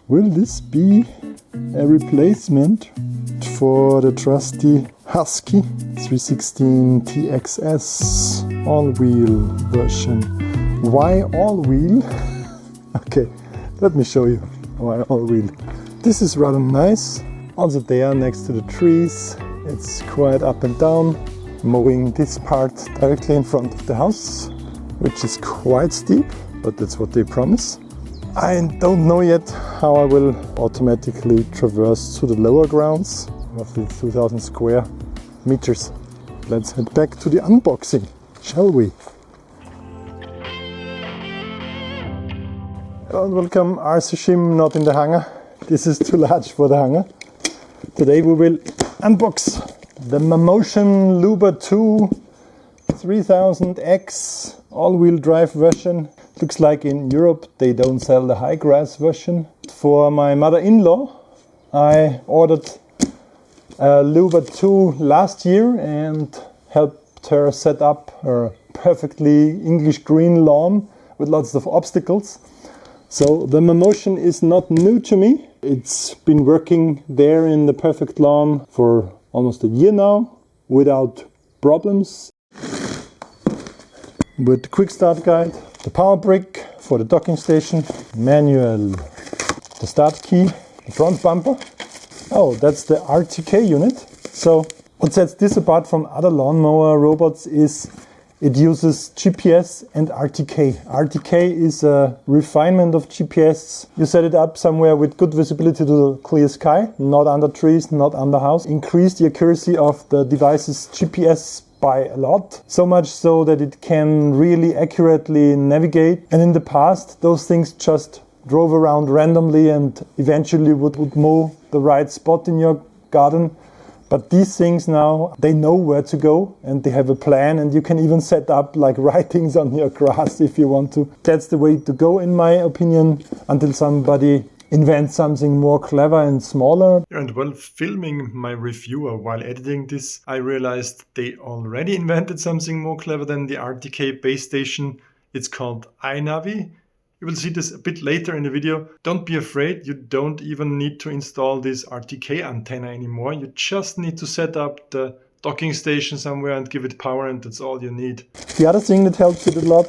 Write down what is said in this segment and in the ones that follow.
Will this be a replacement for the trusty Husky 316 TXS all-wheel version? Why all-wheel? Okay, let me show you why all-wheel. This is rather nice. Also there next to the trees. It's quite up and down. Mowing this part directly in front of the house, which is quite steep, but that's what they promise. I don't know yet how I will automatically traverse to the lower grounds, roughly 2000 square meters. Let's head back to the unboxing, shall we? And welcome, RCSchim not in the hangar. This is too large for the hangar. Today we will unbox the Mammotion LUBA 2 3000X all-wheel drive version. Looks like in Europe they don't sell the high-grass version. For my mother-in-law I ordered a LUBA 2 last year and helped her set up her perfectly English green lawn with lots of obstacles. So the Mammotion is not new to me. It's been working there in the perfect lawn for almost a year now without problems. With the quick start guide, the power brick for the docking station, manual, the start key, the front bumper. Oh, that's the RTK unit. So what sets this apart from other lawnmower robots is it uses GPS and RTK. RTK is a refinement of GPS. You set it up somewhere with good visibility to the clear sky, not under trees, not under house. Increase the accuracy of the device's GPS by a lot. So much so that it can really accurately navigate. And in the past, those things just drove around randomly and eventually would mow the right spot in your garden. But these things now, they know where to go and they have a plan, and you can even set up like writings on your grass if you want to. That's the way to go in my opinion, until somebody invents something more clever and smaller. And while filming my review or while editing this, I realized they already invented something more clever than the RTK base station. It's called iNAVI. You will see this a bit later in the video. Don't be afraid, you don't even need to install this RTK antenna anymore. You just need to set up the docking station somewhere and give it power, and that's all you need. The other thing that helps it a lot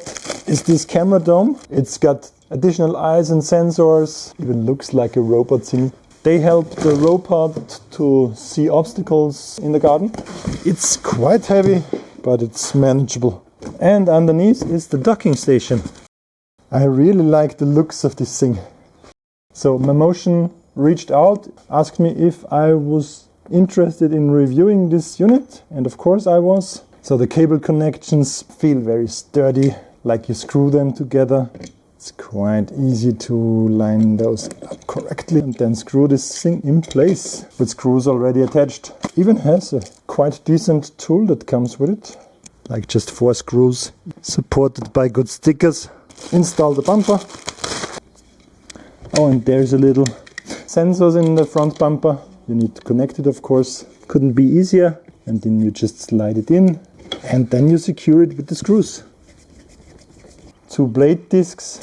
is this camera dome. It's got additional eyes and sensors, even looks like a robot thing. They help the robot to see obstacles in the garden. It's quite heavy, but it's manageable. And underneath is the docking station. I really like the looks of this thing. So Mammotion reached out, asked me if I was interested in reviewing this unit, and of course I was. So the cable connections feel very sturdy, like you screw them together. It's quite easy to line those up correctly and then screw this thing in place with screws already attached. Even has a quite decent tool that comes with it, like just 4 screws supported by good stickers. Install the bumper. Oh, and there's a little sensors in the front bumper. You need to connect it, of course. Couldn't be easier. And then you just slide it in and then you secure it with the screws. 2 blade discs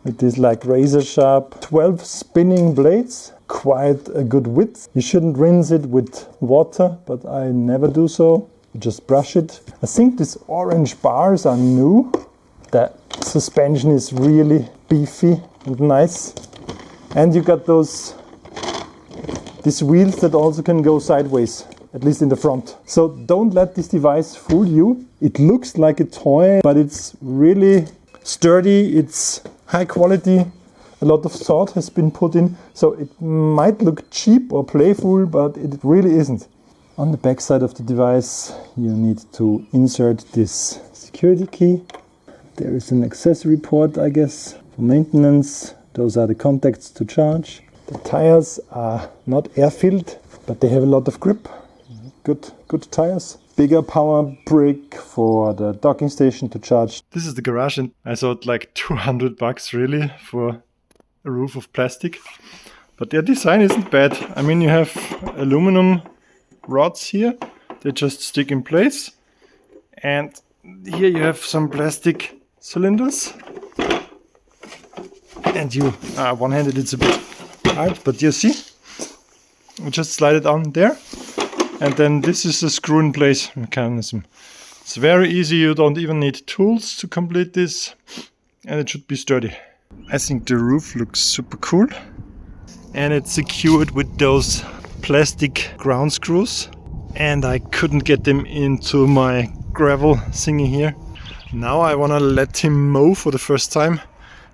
with this like razor sharp 12 spinning blades. Quite a good width. You shouldn't rinse it with water, but I never do so. You just brush it. I think these orange bars are new. The suspension is really beefy and nice. And you got these wheels that also can go sideways, at least in the front. So don't let this device fool you. It looks like a toy, but it's really sturdy, it's high quality. A lot of thought has been put in. So it might look cheap or playful, but it really isn't. On the back side of the device, you need to insert this security key. There is an accessory port, I guess, for maintenance. Those are the contacts to charge. The tires are not air-filled, but they have a lot of grip. Good tires. Bigger power brick for the docking station to charge. This is the garage, and I thought like $200 really for a roof of plastic. But their design isn't bad. I mean, you have aluminum rods here. They just stick in place. And here you have some plastic cylinders. and you one-handed it's a bit hard, but you see, we just slide it on there, and then this is a screw-in-place mechanism. It's very easy, you don't even need tools to complete this, and it should be sturdy. I think the roof looks super cool, and it's secured with those plastic ground screws, and I couldn't get them into my gravel thingy here. Now I wanna let him mow for the first time.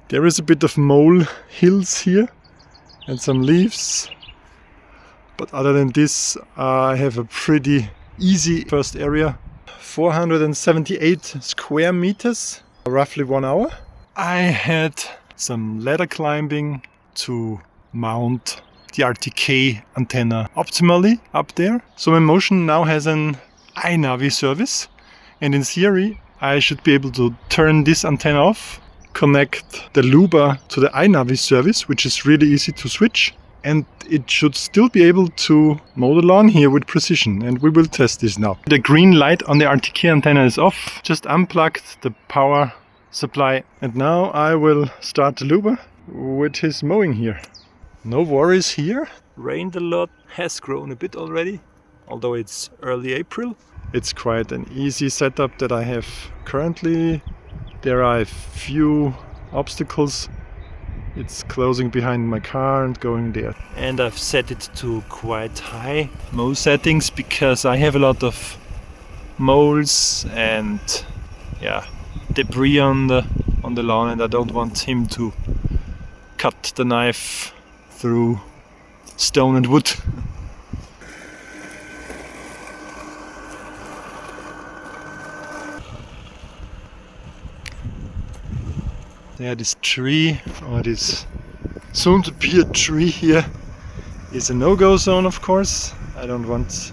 There is a bit of mole hills here and some leaves, but other than this I have a pretty easy first area. 478 square meters, roughly 1 hour. I had some ladder climbing to mount the RTK antenna optimally up there. So Mammotion now has an iNAVI service, and in theory I should be able to turn this antenna off, connect the LUBA to the iNAVI service, which is really easy to switch, and it should still be able to mow the lawn here with precision, and we will test this now. The green light on the RTK antenna is off, just unplugged the power supply, and now I will start the LUBA with his mowing here. No worries here, rained a lot, has grown a bit already, although it's early April. It's quite an easy setup that I have currently. There are a few obstacles. It's closing behind my car and going there. And I've set it to quite high mow settings because I have a lot of moles and debris on the lawn, and I don't want him to cut the knife through stone and wood. Yeah, this tree, or this soon to be a tree here, is a no-go zone, of course. I don't want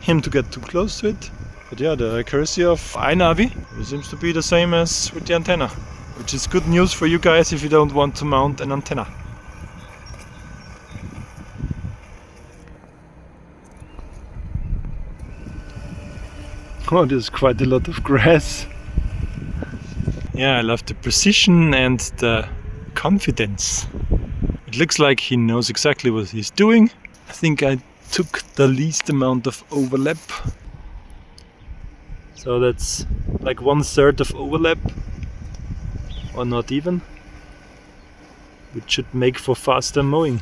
him to get too close to it. But yeah, the accuracy of iNAVI seems to be the same as with the antenna, which is good news for you guys if you don't want to mount an antenna. Oh, there's quite a lot of grass. Yeah, I love the precision and the confidence. It looks like he knows exactly what he's doing. I think I took the least amount of overlap. So that's like 1/3 of overlap, or not even, which should make for faster mowing.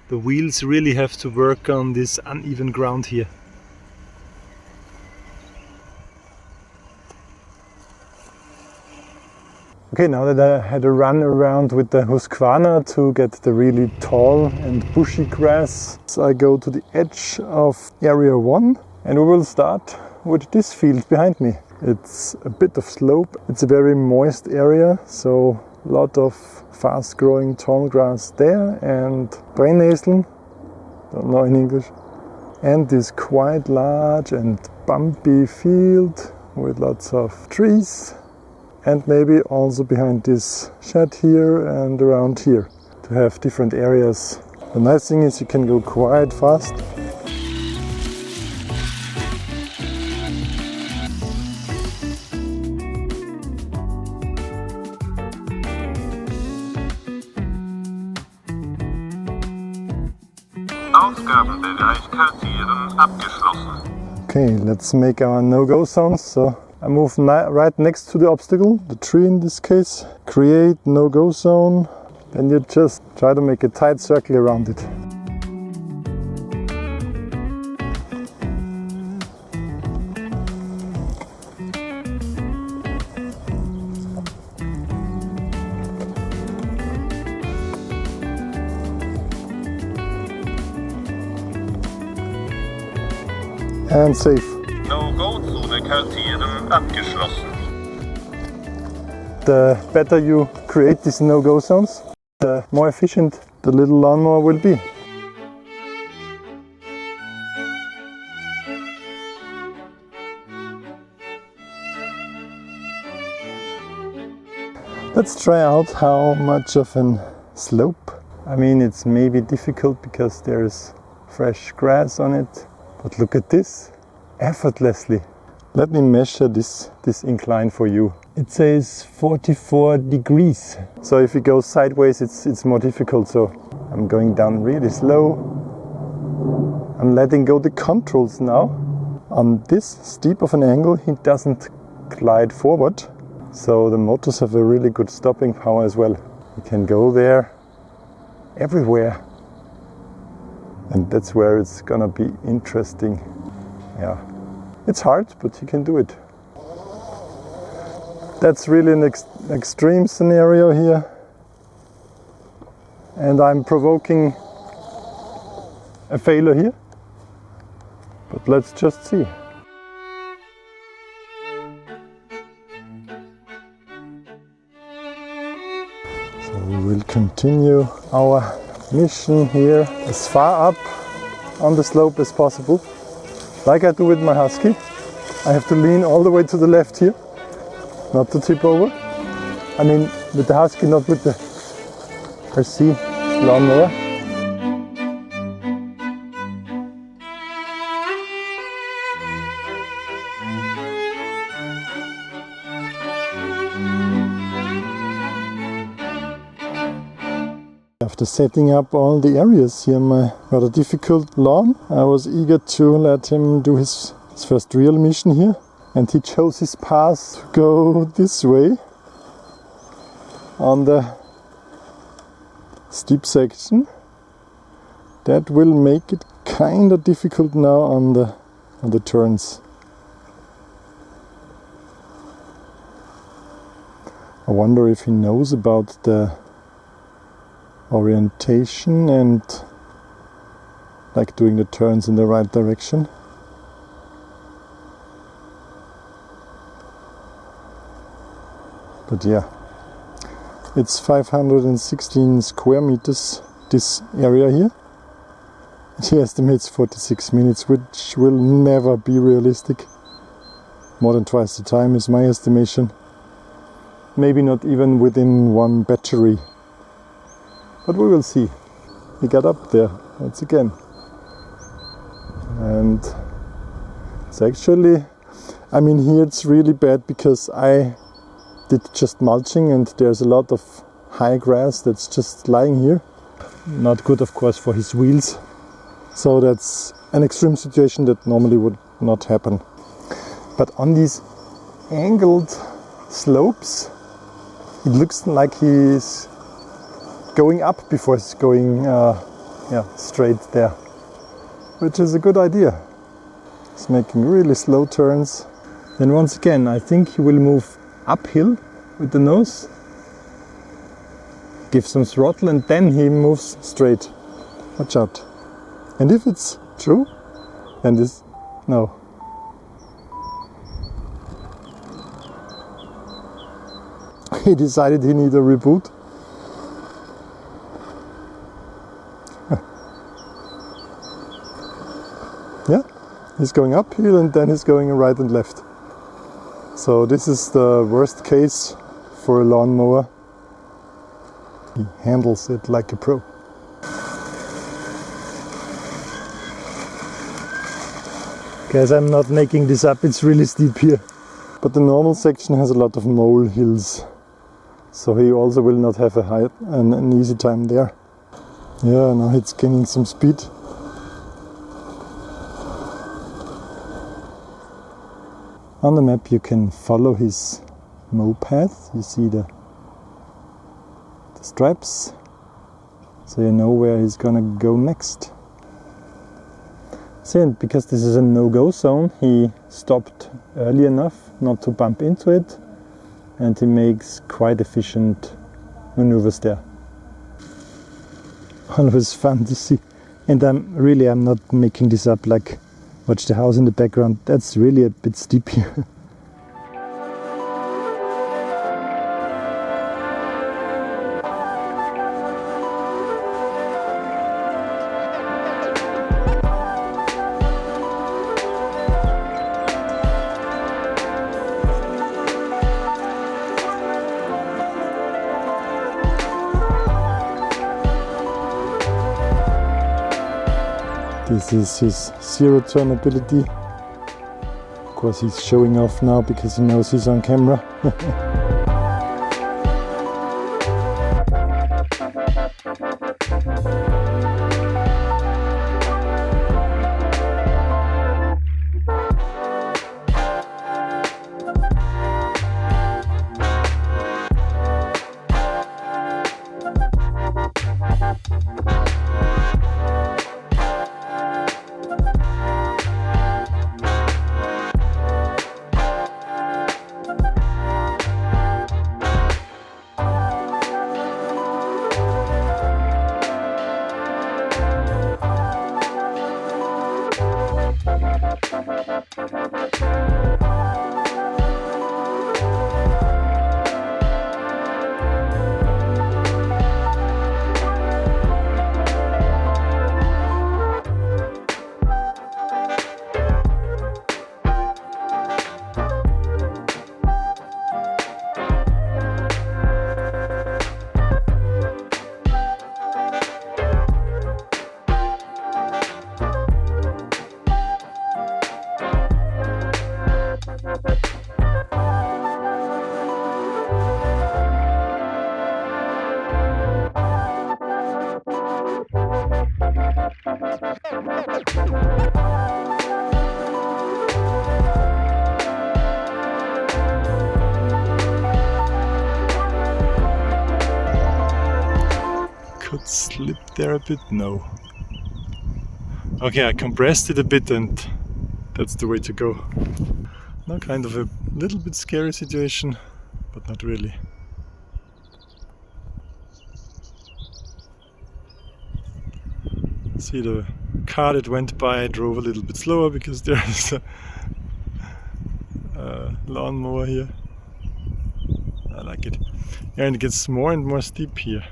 The wheels really have to work on this uneven ground here. Okay, now that I had a run around with the Husqvarna to get the really tall and bushy grass, so I go to the edge of area 1, and we will start with this field behind me. It's a bit of slope, it's a very moist area, so a lot of fast growing tall grass there, and Brennnessel, don't know in English, and this quite large and bumpy field with lots of trees, and maybe also behind this shed here and around here to have different areas. The nice thing is you can go quite fast. Aufgabenbereich kartieren abgeschlossen. Okay, let's make our no-go zones. So I move right next to the obstacle, the tree in this case. Create no-go zone. Then you just try to make a tight circle around it. And safe. No-Go-Zone kartieren abgeschlossen. The better you create these no-go zones, the more efficient the little lawnmower will be. Let's try out how much of a slope I mean, it's maybe difficult because there's fresh grass on it, but look at this, effortlessly. Let me measure this incline for you. It says 44 degrees. So if you go sideways, it's more difficult. So I'm going down really slow. I'm letting go the controls now. On this steep of an angle, he doesn't glide forward. So the motors have a really good stopping power as well. You can go there everywhere. And that's where it's gonna be interesting. Yeah. It's hard, but you can do it. That's really an extreme scenario here. And I'm provoking a failure here. But let's just see. So we will continue our mission here as far up on the slope as possible. Like I do with my Husky. I have to lean all the way to the left here, not to tip over. I mean, with the Husky, not with the RC lawnmower. After setting up all the areas here in my rather difficult lawn, I was eager to let him do his first real mission here. And he chose his path to go this way on the steep section. That will make it kind of difficult now on the turns. I wonder if he knows about the orientation and like doing the turns in the right direction. But yeah, it's 516 square meters, this area here. He estimates 46 minutes, which will never be realistic. More than twice the time is my estimation. Maybe not even within one battery. But we will see. He got up there once again. And it's actually, I mean, here it's really bad because I did just mulching and there's a lot of high grass that's just lying here. Not good, of course, for his wheels. So that's an extreme situation that normally would not happen. But on these angled slopes, it looks like he's going up before it's going straight there, which is a good idea. He's making really slow turns. Then once again, I think he will move uphill with the nose, give some throttle, and then he moves straight. Watch out. And if it's true, then this, no. He decided he needed a reboot. Yeah, he's going uphill and then he's going right and left. So this is the worst case for a lawnmower. He handles it like a pro. Guys, I'm not making this up, it's really steep here. But the normal section has a lot of mole hills. So he also will not have an easy time there. Yeah, now it's gaining some speed. On the map you can follow his mow path. You see the stripes, so you know where he's gonna go next. See, because this is a no-go zone, he stopped early enough not to bump into it, and he makes quite efficient maneuvers there. Always fun to see. And I'm not making this up, like watch the house in the background, that's really a bit steep here. This is his zero turn ability. Of course he's showing off now because he knows he's on camera. Could slip there a bit? No. Okay, I compressed it a bit and that's the way to go. Now kind of a little bit scary situation, but not really. See the car that went by drove a little bit slower because there's a lawnmower here. I like it. Yeah, and it gets more and more steep here.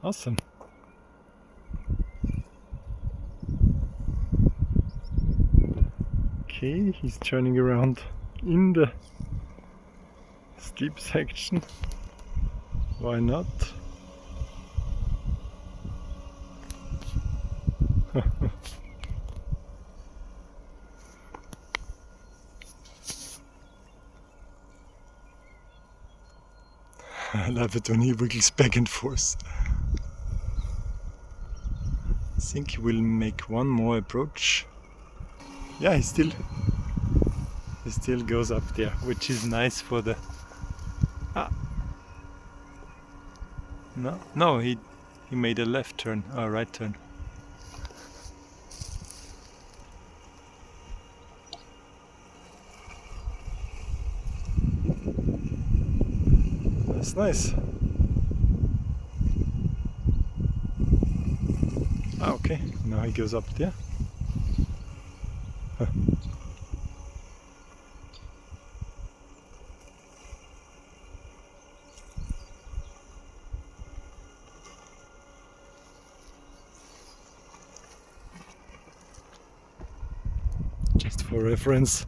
Awesome. Okay, he's turning around in the steep section. Why not? I love it when he wiggles back and forth. I think he will make one more approach. Yeah, he still goes up there, which is nice for the... No, he made a left turn, or right turn. That's nice. Okay, now he goes up there. Just for reference,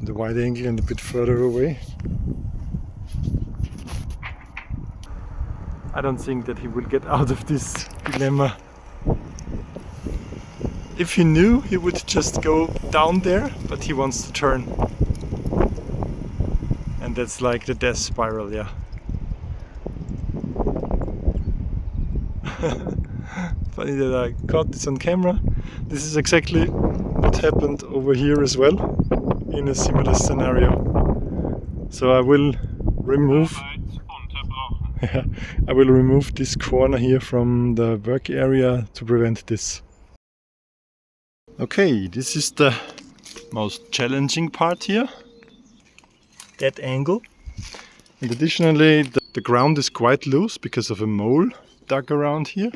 the wide angle and a bit further away. I don't think that he will get out of this dilemma. If he knew, he would just go down there, but he wants to turn. And that's like the death spiral, yeah. Funny that I caught this on camera. This is exactly what happened over here as well, in a similar scenario. So I will remove I will remove this corner here from the work area to prevent this. Okay, this is the most challenging part here, that angle. And additionally, the ground is quite loose because of a mole dug around here.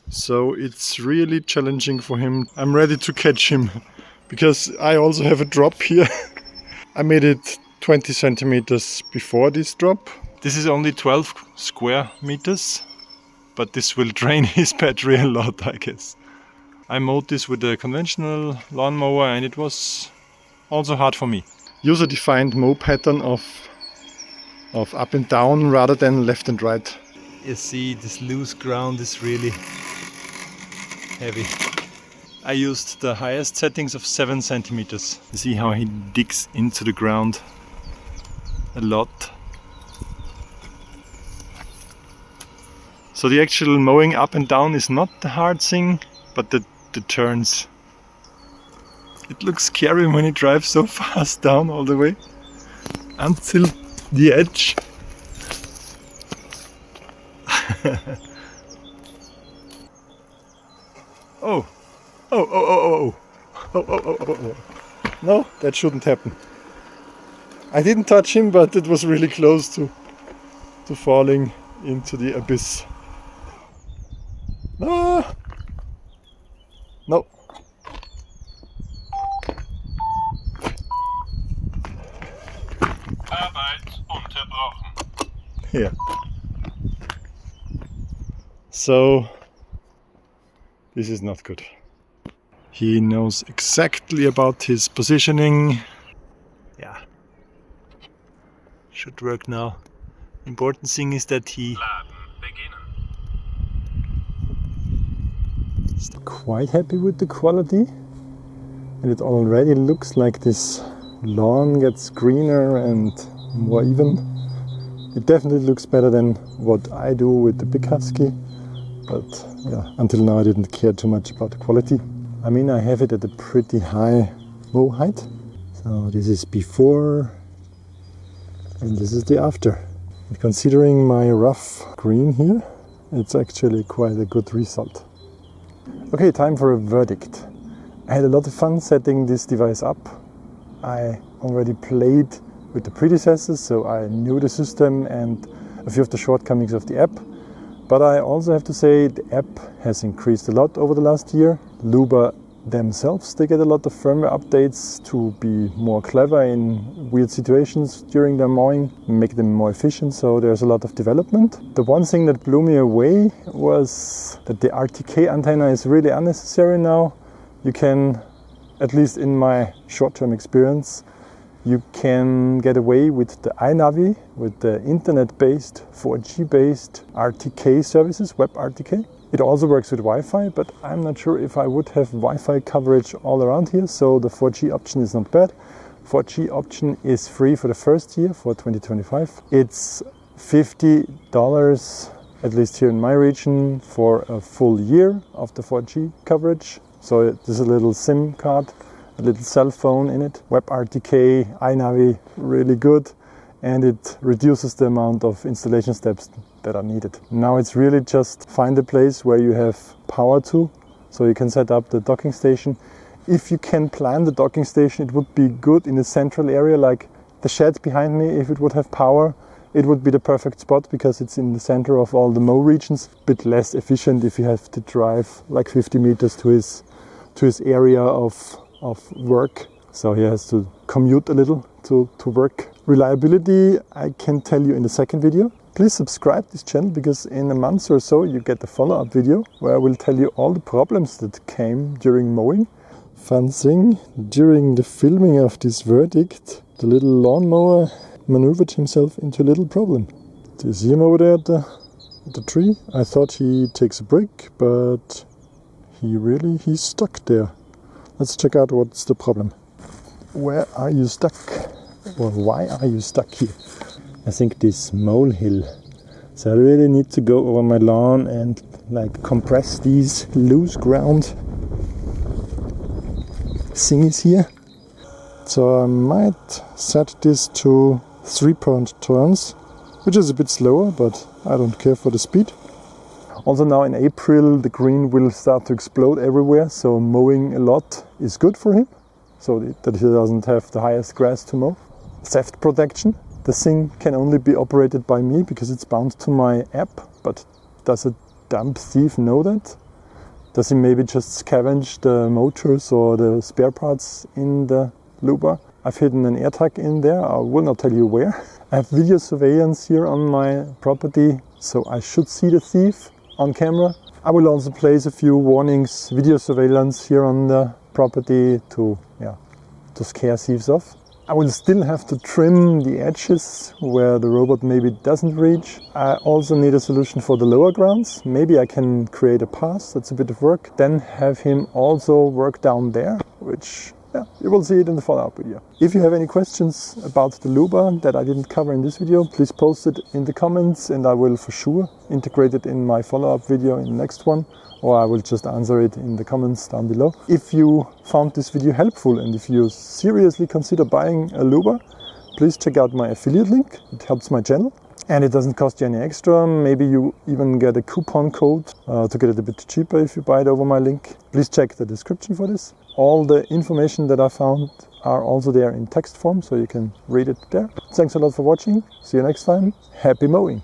So it's really challenging for him. I'm ready to catch him because I also have a drop here. I made it 20 centimeters before this drop. This is only 12 square meters, but this will drain his battery a lot, I guess. I mowed this with a conventional lawnmower and it was also hard for me. User-defined mow pattern of up and down rather than left and right. You see, this loose ground is really heavy. I used the highest settings of 7 centimeters. You see how he digs into the ground a lot. So the actual mowing up and down is not the hard thing, but the turns. It looks scary when he drives so fast down all the way until the edge. Oh. No, that shouldn't happen. I didn't touch him, but it was really close to falling into the abyss. Ah! No. Arbeit unterbrochen. Yeah. So this is not good. He knows exactly about his positioning. Yeah. Should work now. Important thing is that he Laden beginnen. is quite happy with the quality, and it already looks like this lawn gets greener and more even. It definitely looks better than what I do with the big Husky, but yeah, until now I didn't care too much about the quality. I mean, I have it at a pretty high mow height, so this is before and this is the after. And considering my rough green here, it's actually quite a good result. Okay, time for a verdict. I had a lot of fun setting this device up. I already played with the predecessors, so I knew the system and a few of the shortcomings of the app. But I also have to say the app has increased a lot over the last year. LUBA themselves, they get a lot of firmware updates to be more clever in weird situations during their mowing, make them more efficient, so there's a lot of development. The one thing that blew me away was that the RTK antenna is really unnecessary now. You can, at least in my short-term experience, you can get away with the iNAVI, with the internet-based, 4G-based RTK services, webRTK. It also works with Wi-Fi, but I'm not sure if I would have Wi-Fi coverage all around here, so the 4G option is not bad. 4G option is free for the first year, for 2025. It's $50, at least here in my region, for a full year of the 4G coverage. So there's a little SIM card, a little cell phone in it. webRTK, iNAVI, really good, and it reduces the amount of installation steps that are needed. Now it's really just find a place where you have power to, so you can set up the docking station. If you can plan the docking station, it would be good in a central area like the shed behind me. If it would have power, it would be the perfect spot because it's in the center of all the mow regions. A bit less efficient if you have to drive like 50 meters to his area of work. So he has to commute a little to work. Reliability, I can tell you in the second video. Please subscribe to this channel because in a month or so you get a follow-up video where I will tell you all the problems that came during mowing. Fun thing, during the filming of this verdict, the little lawnmower maneuvered himself into a little problem. Do you see him over there at the tree? I thought he takes a break, but he's stuck there. Let's check out what's the problem. Where are you stuck? Or why are you stuck here? I think this molehill. So I really need to go over my lawn and like compress these loose ground thingies here. So I might set this to 3-point turns, which is a bit slower, but I don't care for the speed. Also now in April the green will start to explode everywhere, so mowing a lot is good for him, so that he doesn't have the highest grass to mow. Theft protection. The thing can only be operated by me because it's bound to my app, but does a dumb thief know that? Does he maybe just scavenge the motors or the spare parts in the LUBA? I've hidden an AirTag in there, I will not tell you where. I have video surveillance here on my property, so I should see the thief on camera. I will also place a few warnings, video surveillance here on the property to scare thieves off. I will still have to trim the edges where the robot maybe doesn't reach. I also need a solution for the lower grounds. Maybe I can create a pass, that's a bit of work. Then have him also work down there, which you will see it in the follow-up video. If you have any questions about the LUBA that I didn't cover in this video, please post it in the comments and I will for sure integrate it in my follow-up video in the next one, or I will just answer it in the comments down below. If you found this video helpful and if you seriously consider buying a LUBA, please check out my affiliate link. It helps my channel and it doesn't cost you any extra. Maybe you even get a coupon code to get it a bit cheaper if you buy it over my link. Please check the description for this. All the information that I found are also there in text form, so you can read it there. Thanks a lot for watching. See you next time. Happy mowing!